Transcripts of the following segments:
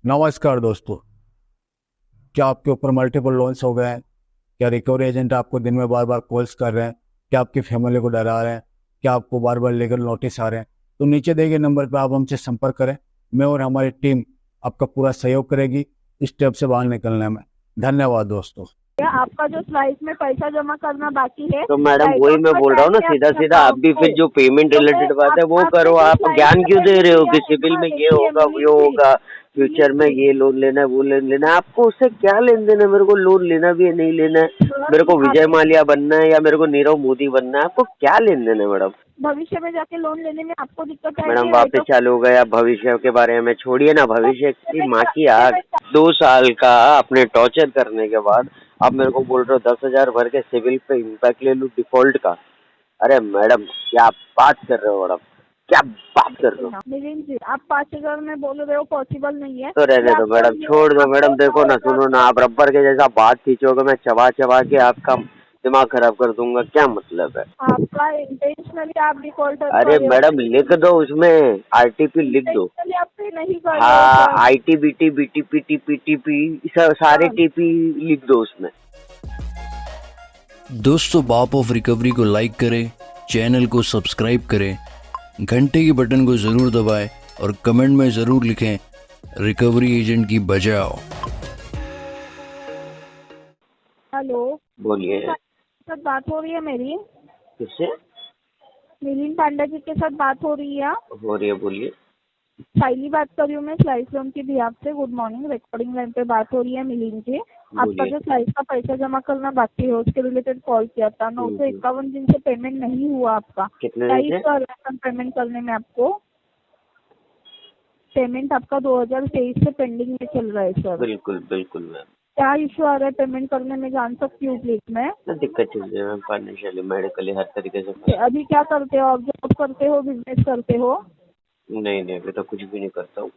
नमस्कार दोस्तों। क्या आपके ऊपर मल्टीपल लोन्स हो गए हैं? क्या रिकवरी एजेंट आपको दिन में बार बार कॉल्स कर रहे हैं? क्या आपकी फैमिली को डरा रहे हैं? क्या आपको बार बार लीगल नोटिस आ रहे हैं? तो नीचे दिए गए नंबर पर आप हमसे संपर्क करें। मैं और हमारी टीम आपका पूरा सहयोग करेगी इस स्टेप से बाहर निकलने में। धन्यवाद दोस्तों। क्या आपका जो स्लाइस में पैसा जमा करना बाकी है तो मैडम राइट वही ऑफ मैं पर बोल रहा हूँ ना, जाके सीधा अपने सीधा आप अकाउंट भी को फिर जो पेमेंट तो मैं रिलेटेड बात है वो आपने करो। जो आप स्लाइस ज्ञान में क्यों दे पेमेंट रहे हो किया कि है सिविल ना, में ये देखिए होगा वो होगा, फ्यूचर में ये लोन लेना है वो लोन लेना है। आपको उससे क्या लेन देन है? मेरे को लोन लेना भी है नहीं लेना है, मेरे को आप विजय माल्या बनना है या मेरे को नीरव मोदी बनना है, आपको क्या लेन देन है मैडम? भविष्य में जाके लोन लेने में आपको दिक्कत मैडम आएगी राइट वापस ऑफ चालू हो गया भविष्य के बारे में, छोड़िए ना भविष्य की माँ की आग। पेमेंट। 2 साल का अपने टॉर्चर करने के बाद आप मेरे को बोल रहे हो 10,000 भर के सिविल पे इम्पैक्ट ले लूँ डिफॉल्ट का? अरे मैडम क्या बात कर रहे हो मैडम, क्या बात कर रहे हो? मिलिंद जी, आप 5,000 में बोल रहे हो, पॉसिबल नहीं है तो रहने या दो तो मैडम, ये छोड़ दो मैडम। आपको देखो ना, सुनो ना, आप रबर के जैसा बात खींचोगे, मैं चबा चबा के आपका दिमाग खराब कर दूंगा। क्या मतलब है? आपका इंटेंशनली आप डिफॉल्टर अरे कर रहे हो मैडम लिख दो, उसमें आरटीपी लिख दो। इंटेंशनली आप पे नहीं कर रहे हो हाँ, sir. IT BT BTP TP TP सारे टीपी लिख दो उसमें। दोस्तों, बाप ऑफ रिकवरी को लाइक करें, चैनल को सब्सक्राइब करें, घंटे के बटन को ज़रूर दबाएं और कमेंट में ज़रूर लिखें रिकवरी एजेंट की बजाओ। हेलो, बोलिए। साथ बात हो रही है मेरी? किससे मिलिंद पांडा जी के साथ बात हो रही है? हो रही है? बोलिए। साइली बात कर रही हूँ मैं स्लाइस लोन की बिहाफ से। गुड मॉर्निंग, रिकॉर्डिंग लाइन पे बात हो रही है मिलिंद जी। आपका बोलिए। जो स्लाइस का पैसा जमा करना बाकी है उसके रिलेटेड कॉल किया था। 951 दिन से पेमेंट नहीं हुआ आपका। कितने क्या दिन से? इशू आ रहा है पेमेंट करने में आपको? पेमेंट आपका 2023 से पेंडिंग में चल रहा है सर। बिल्कुल बिल्कुल मैम। क्या इशू आ रहा है पेमेंट करने में, जान सकती हूँ प्लीज मैं? ना दिक्कत चल रही है मैम, फाइनेंशियली मेडिकली हर तरीके से। अभी क्या करते हो आप? जॉब करते हो, बिजनेस करते हो? नहीं नहीं, अभी तो कुछ भी नहीं करता हूँ।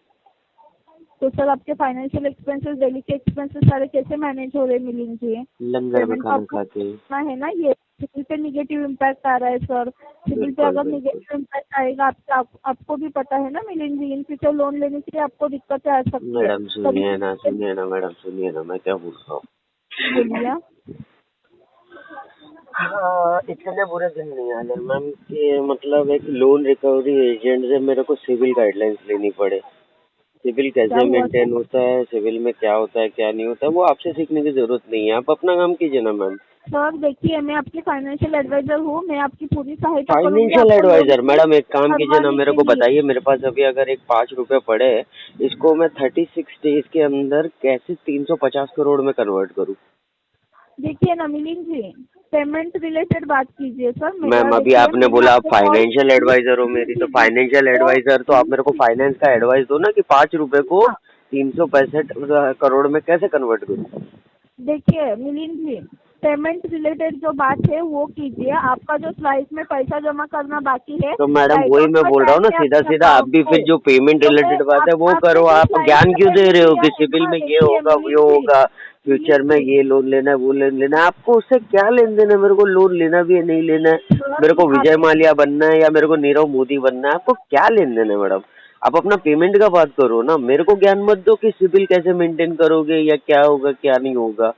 तो सर आपके फाइनेंशियल एक्सपेंसेस, डेली के एक्सपेंसेस सारे कैसे मैनेज हो रहे हैं मिलिंद जी? लंगर में पेमेंट खाना आपको खाते हैं। करना है ना। ये सिविल पे निगेटिव इम्पैक्ट आ रहा है सर। सिविल पे बिल्कुल अगर बिल्कुल। निगेटिव इम्पैक्ट आएगा आपको भी पता है ना मिलिंद जी, इन फ्यूचर लोन लेने के लिए आपको दिक्कतें आ सकती है। मैडम कभी सुनिए ना मैडम, सुनिए ना, मैं क्या बोल रहा हूँ। बोलिए। हाँ, इतने बुरे दिन नहीं आने मैम कि मतलब एक लोन रिकवरी एजेंट से मेरे को सिविल गाइडलाइंस लेनी पड़े। सिविल क्या कैसे हुआ मेंटेन सर? होता है, सिविल में क्या होता है क्या नहीं होता है, वो आपसे सीखने की जरूरत नहीं है। आप अपना काम कीजिए ना मैम। सर देखिए, मैं आपकी फाइनेंशियल एडवाइजर हूँ, मैं आपकी पूरी सहायता करूंगी फाइनेंशियल आपको लोन एडवाइजर मैडम, एक काम कीजिए ना, करवाने मेरे के को लिए। बताइए, मेरे पास अभी अगर एक 5 रुपए पड़े, इसको मैं 36 डेज के अंदर कैसे 350 करोड़ में कन्वर्ट करूँ? देखिए ना मिलिंद जी, पेमेंट रिलेटेड बात कीजिए सर। मैम मेरा अभी देखिए, आपने मैंने बोला आप आपको कॉल फाइनेंशियल एडवाइजर हो मेरी, तो फाइनेंशियल एडवाइजर तो आप मेरे को फाइनेंस का एडवाइस दो ना कि 5 रुपए को हाँ, 365 करोड़ में कैसे कन्वर्ट करूँ? देखिए मिलिंद जी, पेमेंट रिलेटेड जो बात है वो कीजिए। आपका जो स्लाइस में पैसा जमा करना बाकी है तो मैडम राइट वही ऑफ मैं पर बोल रहा हूँ ना, जाके सीधा अपने सीधा आप अकाउंट भी को फिर जो पेमेंट तो मैं रिलेटेड बात है वो आपने करो। जो आप स्लाइस ज्ञान में क्यों दे पेमेंट रहे हो किया कि है सिविल ना, में ये देखिए होगा वो मिलिंद जी, होगा, फ्यूचर में ये लोन लेना है वो लोन लेना है, आपको उससे क्या लेन देन है? मेरे को लोन लेना भी है नहीं लेना है, मेरे को विजय माल्या बनना है या मेरे को नीरव मोदी बनना है, आपको क्या लेन देन है मैडम? आप अपना पेमेंट का बात करो ना, मेरे को ज्ञान मत दो कि सिविल कैसे मेंटेन करोगे या क्या होगा क्या नहीं होगा।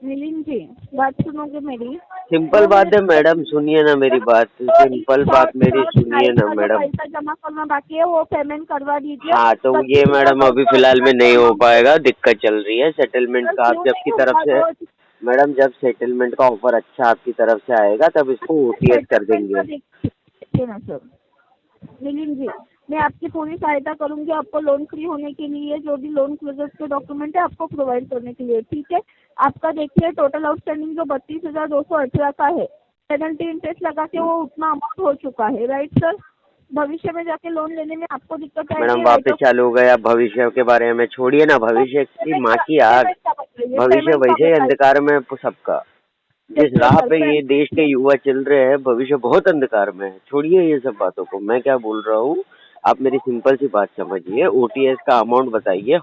मिलिंद जी बात सुनोगे मेरी? सिंपल जो बात है मैंने मैडम, सुनिए ना मेरी बात, तो सिंपल बात मेरी शॉर्ट सुनिए स्लाइस ना का जो मैडम। पैसा जमा करना बाकी है वो पेमेंट करवा दीजिए। हाँ तो ये मैडम अभी 25,200 फिलहाल में नहीं हो अमाउंट को। पाएगा, दिक्कत चल रही है सेटलमेंट सर का। आप क्यों जब की नहीं तरफ होगा? से रोज मैडम, जब सेटलमेंट का ऑफर अच्छा आपकी तरफ से आएगा तब इसको ओटीएस कर सेटलमेंट का देंगे। देखिए ना सर। मिलिंद जी, मैं आपकी पूरी सहायता करूंगी आपको लोन फ्री होने के लिए। जो भी लोन क्लोजर्स के डॉक्यूमेंट है आपको प्रोवाइड करने के लिए, ठीक है? आपका देखिए टोटल आउटस्टैंडिंग जो 32,218 का है, पेनल्टी इंटरेस्ट लगा के वो उतना अमाउंट हो चुका है राइट सर। भविष्य में जाके लोन लेने में आपको दिक्कत मैडम आएगी राइट वापस ऑफ। चालू हो गया भविष्य के बारे में, छोड़िए ना भविष्य की माँ की आग। पेमेंट का बताइए, भविष्य पेमेंट का वैसे ही बताइए। अंधकार में है सबका। जिस देखिए राह सर, पे ये देश के युवा चल रहे हैं, भविष्य बहुत अंधकार में है। छोड़िए ये सब बातों को, मैं क्या बोल रहा हूँ, आप मेरी सिंपल सी बात समझिए। ओटीएस का अमाउंट बताइए,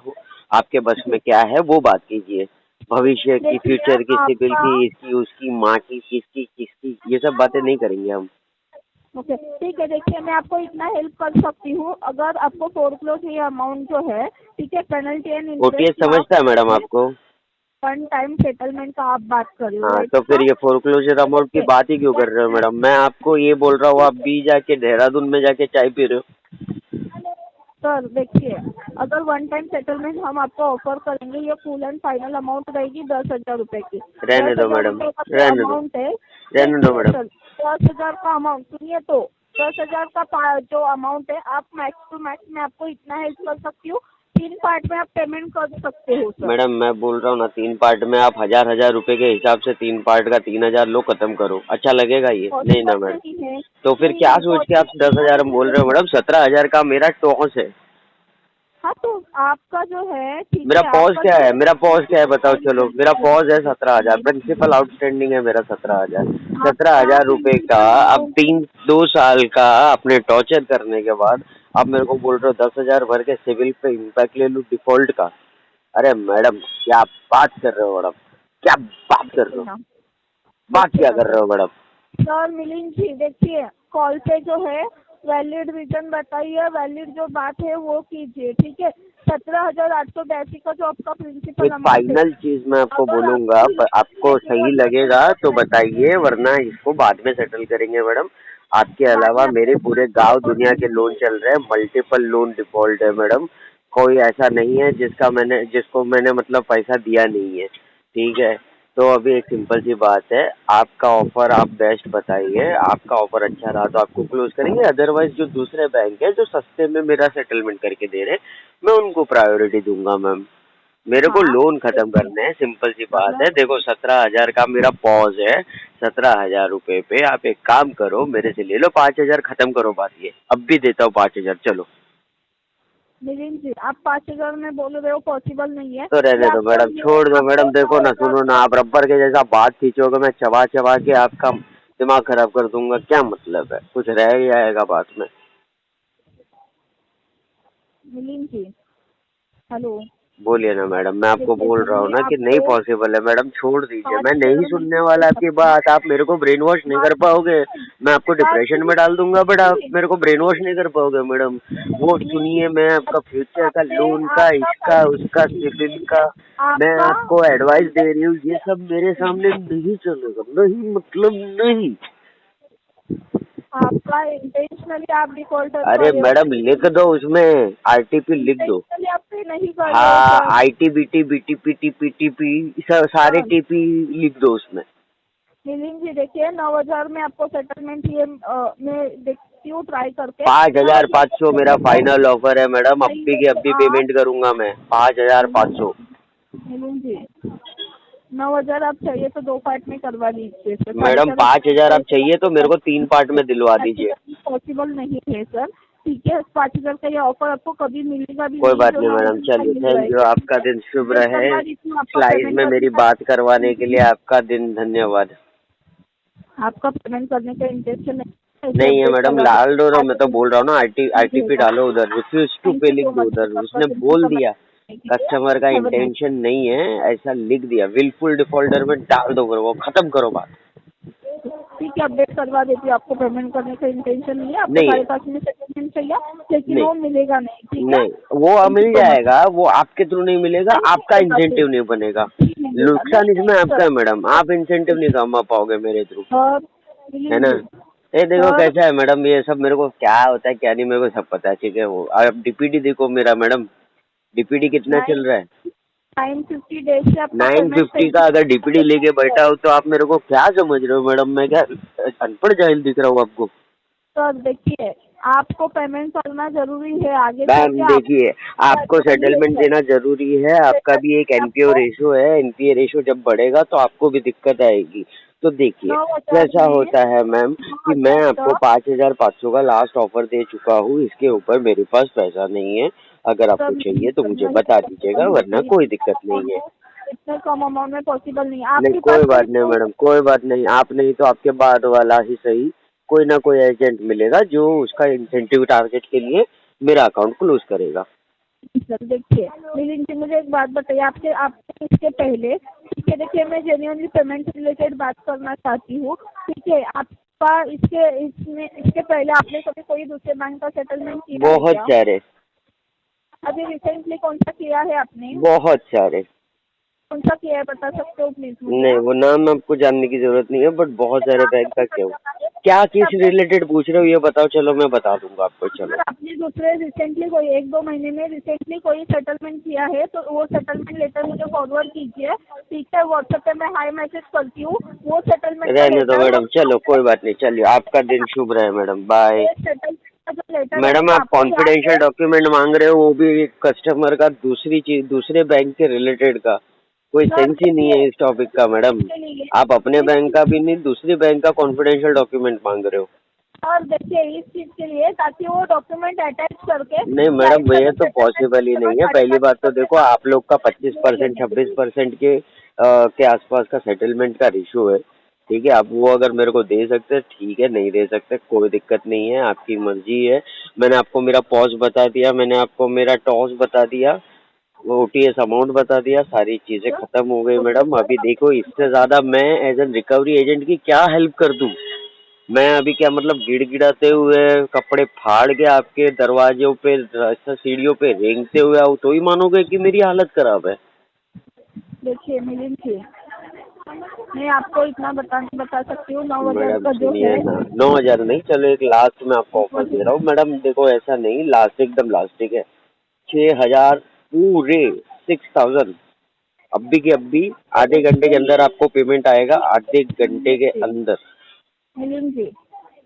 आपके बस में क्या है वो बात कीजिए। भविष्य की, देखिए फ्यूचर की, सिविल आपका की, इसकी उसकी माँ की, किसकी किसकी, ये सब बातें नहीं करेंगे हम। ओके ठीक है, देखिए मैं आपको इतना हेल्प कर सकती हूँ। अगर आपको फोरक्लोज ये अमाउंट जो है, ठीक है, पेनल्टी एंड ओटीएस इंटरेस्ट समझता है मैडम आपको? वन टाइम सेटलमेंट का आप बात कर रहे हो, हाँ, राइट? तो फिर ये फोरक्लोजर अमाउंट की बात ही क्यों कर रहे हो मैडम? मैं आपको ये बोल रहा हूँ, आप भी जाके देहरादून में जाके चाय पी रहे हो। सर देखिए, अगर वन टाइम सेटलमेंट हम आपको ऑफर करेंगे, ये फुल एंड फाइनल अमाउंट रहेगी 10,000 रुपए की। रहने दो 10,000 मैडम, रुपए का रहने दो, अमाउंट है। रहने दो देखिए मैडम। सर, 10,000 का अमाउंट सुनिए तो, 10,000 का जो अमाउंट है, आप मैक्स टू मैक्स मैं आपको इतना हेल्प कर सकती हूँ, 3 पार्ट में आप पेमेंट कर सकते हो सर। मैडम मैं बोल रहा हूँ ना, 3 पार्ट में आप 1000 रुपए के हिसाब से 3 पार्ट का 3000 लो, खत्म करो। अच्छा लगेगा ये? नहीं ना मैडम। नहीं है, तो फिर नहीं क्या नहीं, सोच के आप 10,000 हम बोल रहे हो मैडम? 17,000 का मेरा टॉस है। हाँ तो आपका जो है, ठीक मेरा है, पॉज आपका क्या जो है? मेरा पॉज क्या है बताओ? चलो, मेरा पॉज है 17,000, प्रिंसिपल आउटस्टैंडिंग है मेरा 17,000। 17,000 रुपए का अब 2 साल का अपने टॉर्चर करने के बाद आप मेरे को बोल रहे हो 10,000 भर के सिविल पे इम्पैक्ट ले लूँ डिफॉल्ट का? अरे मैडम क्या बात कर रहे हो मैडम? क्या बात कर रहे हो? ना, बात क्या देखिए ना कर रहे हो मैडम? सर मिलिंद जी, देखिए कॉल पे जो है वैलिड रीजन बताइए, वैलिड जो बात है वो कीजिए, ठीक है। 17,882 का जो आपका प्रिंसिपल एक अमाउंट है, फाइनल चीज मैं आपको अगर बोलूंगा, पर आपको सही लगेगा तो आपको बताइए, वरना इसको बाद में सेटल करेंगे मैडम। आपके बाद अलावा में मेरे पूरे गांव दुनिया के लोन चल रहे हैं, मल्टीपल लोन डिफॉल्ट है मैडम। कोई ऐसा नहीं है जिसको मैंने मतलब पैसा दिया नहीं है, ठीक है। तो अभी एक सिंपल सी बात है, आपका ऑफर आप बेस्ट बताइए, आपका ऑफर अच्छा रहा तो आपको क्लोज करेंगे, अदरवाइज जो दूसरे बैंक है जो सस्ते में मेरा सेटलमेंट करके दे रहे हैं, मैं उनको प्रायोरिटी दूंगा मैम। मेरे को हाँ लोन खत्म करने हैं, सिंपल सी बात है। देखो 17,000 का मेरा पॉज है, 17,000 रुपए पे आप एक काम करो, मेरे से ले लो 5,000, खत्म करो बात। ये अब भी देता हूँ 5,000, चलो। मिलिंद जी, आप 5,000 में बोल रहे हो, पॉसिबल नहीं है तो रहने ये दो आपको। मैडम, छोड़ दो मैडम। देखो ना, 9,000 सुनो ना, का आप रबर के जैसा बात खींचोगे, मैं चबा चबा के आपका दिमाग खराब कर दूंगा। क्या मतलब है? कुछ रह ही आएगा बात में। मिलिंद जी, हेलो, बोलिए ना मैडम, मैं आपको देखिए बोल रहा हूँ सुनिए, ना कि नहीं आपको पॉसिबल है मैडम, छोड़ दीजिए। मैं नहीं 5,000 में सुनने नहीं वाला दे आपकी सकती। बात। आप मेरे को ब्रेन वॉश नहीं कर पाओगे, मैं आपको डिप्रेशन में डाल दूंगा, बट आप मेरे को ब्रेन वॉश नहीं कर पाओगे मैडम। वो सुनिए, मैं आपका फ्यूचर का, लोन का, इसका उसका, सिविल का, मैं आपका आपको एडवाइस दे रही हूँ, ये सब मेरे सामने नहीं चलेगा। नहीं मतलब नहीं। आपका इंटेंशनली आप डिफॉल्टर अरे कर रहे हो, मैडम लिख दो उसमें, आरटीपी लिख दो। इंटेंशनली आप पे नहीं कर रहे हो हाँ, sir. IT BT BTP TP TP सारे सर टीपी लिख दो उसमें। मिलिंद जी, देखिए 9,000 में आपको सेटलमेंट ये मैं देखती हूँ ट्राई करके। 5,500 मेरा 9,000 फाइनल ऑफर है मैडम, अभी की अभी आप पेमेंट करूंगा मैं 5,500। मिलिंद जी, 9,000 आप चाहिए तो 2 पार्ट में करवा दीजिए सर। मैडम 5,000 आप चाहिए तो मेरे को 3 पार्ट में दिलवा दीजिए। पॉसिबल नहीं है सर, ठीक है। 5,000 का ये ऑफर आपको कभी मिलेगा भी कोई नहीं, बात जो नहीं मैडम, 9,000 का चलिए, मिल थैंक यू। जाएगा, आपका ठीक है। दिन शुभ मैं रहे। करवा देती हूँ आपका स्लाइड पेमेंट में मेरी करने का। बात करवाने के लिए आपका दिन धन्यवाद। आपका पेमेंट करने का इंटेंशन नहीं है मैडम, लाल डोरो मैं तो बोल रहा हूँ ना, आरटीपी डालो उधर, रिफ्यूज टू पे थैंक यू लिख सो दो मच उधर। आपका उसने बोल प्रिंसिपल दिया कस्टमर का हैव अ नाइस। इंटेंशन नहीं है, ऐसा लिख दिया, विलफुल डिफॉल्टर में डाल दो, वो खत्म करो बात। ठीक है, अपडेट करवा देती हूँ। आपको पेमेंट करने का इंटेंशन नहीं है, आपको नहीं है, 5,500 में सेटलमेंट चाहिए, लेकिन नहीं वो मिलेगा नहीं, ठीक है। नहीं, वो thank you mill so much. जाएगा, वो आपके थ्रू नहीं मिलेगा, आपका इंसेंटिव नहीं बनेगा। नुकसान नहीं इसमें आपका सर, है मैडम, आप इंसेंटिव नहीं कमा पाओगे मेरे थ्रू, सर है मिलिंद ना। जी, ये देखो सर कैसा है मैडम, ये सब मेरे को क्या होता है क्या नहीं मेरे को सब पता है, ठीक है। वो आप डीपीडी देखो मेरा मैडम, डीपीडी कितना चल रहा है? 950 डेज से आपका पेमेंट 950 का अगर डीपीडी लेके बैठा हो तो आप मेरे को क्या समझ रहे हो मैडम? मैं क्या अनपढ़ जाहिल दिख रहा हूँ आपको? सर देखिए, आपको पेमेंट करना जरूरी है, आगे चल मैम के देखिए, आपको सेटलमेंट देना जरूरी है, आपका भी एक एनपीओ रेशो है, एनपीए रेशो जब बढ़ेगा तो आपको भी दिक्कत आएगी। तो देखिए 9,000 कैसा में होता है मैम कि मैं 9,000 आपको 5,500 का लास्ट ऑफर दे चुका हूँ, इसके ऊपर मेरे पास पैसा नहीं है। अगर आपको चाहिए तो मुझे बता दीजिएगा, वरना कोई दिक्कत नहीं है। इतने कम अमाउंट में पॉसिबल नहीं है नहीं आपके कोई पास। बात नहीं मैडम, कोई बात नहीं, आप नहीं तो आपके बाद वाला ही सही, कोई ना कोई एजेंट मिलेगा जो उसका इंसेंटिव टारगेट के लिए मेरा अकाउंट क्लोज करेगा। सर देखिए मिलिंद जी, मुझे एक बात बताइए, आपके इसके पहले, ठीक है, देखिए मैं जेन्युइनली पेमेंट रिलेटेड बात करना चाहती हूँ, ठीक है। आपका इसके पहले आपने कभी कोई दूसरे बैंक का सेटलमेंट किया है बहुत क्या? सारे, अभी रिसेंटली कौन सा किया है आपने? बहुत सारे। कौन सा किया है बता सकते हो प्लीज मुझे नहीं, आप? वो नाम आपको जानने की जरूरत नहीं है, बट बहुत सारे बैंक का क्या हुआ। क्या किस रिलेटेड पूछ रहे हो ये बताओ, चलो मैं बता दूंगा आपको। चलो, अगर आपने दूसरे रिसेंटली कोई 1-2 महीने में रिसेंटली कोई सेटलमेंट किया है तो वो सेटलमेंट लेटर मुझे फॉरवर्ड कीजिए, ठीक है। व्हाट्सएप पे मैं हाई मैसेज करती हूँ, वो सेटलमेंट का रहने दो लेटर मैडम, चलो कोई बात नहीं, चलिए आपका दिन शुभ रहे मैडम, बाय। सेटलमेंट का जो लेटर मैडम रहेगा आप आपको याद कॉन्फिडेंशियल है? डॉक्यूमेंट मांग रहे हो, वो भी कस्टमर का, दूसरी चीज, दूसरे बैंक के रिलेटेड का, कोई सर सेंस ही नहीं है देखिए, इस टॉपिक का मैडम। इसके लिए आप अपने इस बैंक चीज का भी नहीं, दूसरी बैंक का कॉन्फिडेंशियल डॉक्यूमेंट मांग रहे हो। और देखिए इस चीज के लिए ताकि वो डॉक्यूमेंट अटैच करके नहीं साइड मैडम, में ये जो तो सेटलमेंट पॉसिबल ही नहीं है। पहली बात तो देखो, आप लोग का 25% 26% के आसपास का सेटलमेंट का रेशो है, ठीक है। आप वो अगर मेरे को दे सकते हैं ठीक है, नहीं दे सकते कोई दिक्कत नहीं है, आपकी मर्जी है। मैंने आपको मेरा पॉज बता दिया, मैंने आपको मेरा टॉस बता दिया, वो ओटीएस अमाउंट बता दिया, सारी चीजें खत्म हो गई मैडम। अभी देखो, इससे ज्यादा मैं एज एन रिकवरी एजेंट की क्या हेल्प कर दूं। मैं अभी क्या मतलब गिड़गिड़ाते हुए, कपड़े फाड़ के आपके दरवाजों पे, सीढ़ियों पे रेंगते हुए आओ तो ही मानोगे कि मेरी हालत खराब है। देखिए मिलिंद जी, मैं आपको इतना बता सकती हूँ, 9,000 मैडम का जो सुनिए है ना, 9,000 नहीं, चलो एक लास्ट में आपको ऑफर दे रहा हूँ मैडम। देखो ऐसा नहीं, लास्ट एकदम लास्ट, ठीक है। 6,000 पूरे, 6,000 अभी के अभी आधे घंटे के अंदर आपको पेमेंट आएगा, आधे घंटे के अंदर। मिलिंद जी,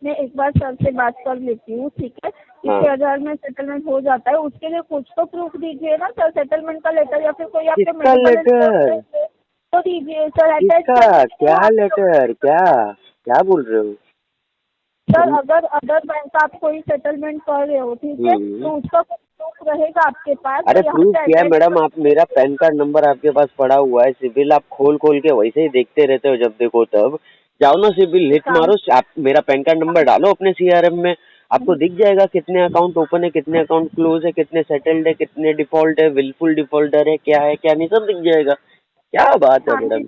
मैं एक बार सर से बात कर लेती हूँ, ठीक है। हाँ, 6,000 में सेटलमेंट हो जाता है, उसके लिए कुछ तो प्रूफ दीजिए ना सर, सेटलमेंट का लेटर या फिर कोई आपके किसका मेडिकल लेटर? तो दीजिए सर, अटैच किसका? करके दीजिए क्या आप लोग। लेटर? क्या क्या बोल रहे हो? सर अगर अदर बैंक का आप कोई सेटलमेंट कर रहे हो, ठीक है, हम्म। तो उसका कुछ प्रूफ रहेगा आपके पास अरे तो यहाँ प्रूफ पे क्या है अटैच मैडम, आप कर। मेरा पैन कार्ड नंबर आपके पास पड़ा हुआ है, सिबिल आप खोल खोल के वैसे ही देखते रहते हो, जब देखो तब जाओ ना सिबिल हिट काम मारो, आप मेरा पैन कार्ड नंबर डालो अपने सीआरएम में, आपको दिख जाएगा कितने अकाउंट ओपन है, कितने अकाउंट क्लोज है, कितने सेटल्ड है, कितने डिफॉल्ट है, विलफुल डिफॉल्टर है, क्या है क्या नहीं, सब दिख जाएगा। क्या बात है हाँ मैडम।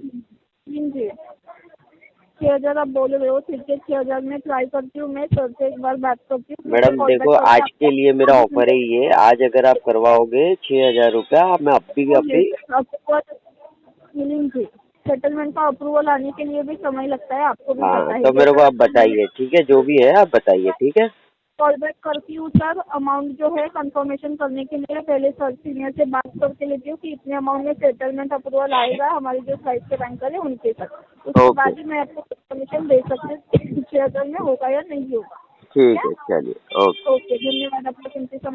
जी, 6,000 आप बोल रहे हो, ठीक है। 6,000 में ट्राई करती हूँ, मैं सर से एक बार बात करती हूँ, फिर मैं मैडम कॉल बैक देखो, करके आज के लिए मेरा आपको ऑफर है ये, आज अगर आप करवाओगे 6,000 रुपया, मैं अभी अप्रूवल मिलेंगे। सेटलमेंट का अप्रूवल आने के लिए भी समय लगता है, आपको भी हाँ, पता है। तो मेरे को जैसा आप बताइए, ठीक है, जो भी है आप बताइए, ठीक है। कॉल बैक करती हूँ सर, अमाउंट जो है कंफर्मेशन करने के लिए पहले सर सीनियर से बात करके लेती हूँ कि इतने अमाउंट में सेटलमेंट अप्रूवल आएगा हमारी जो साइड के बैंकर है उनके साथ, उसके ओके, बाद ही मैं आपको कंफर्मेशन दे सकती हूँ कि 6,000 में होगा या नहीं होगा। ठीक है, चलिए, ओके। ओके, धन्यवाद आपका कीमती समय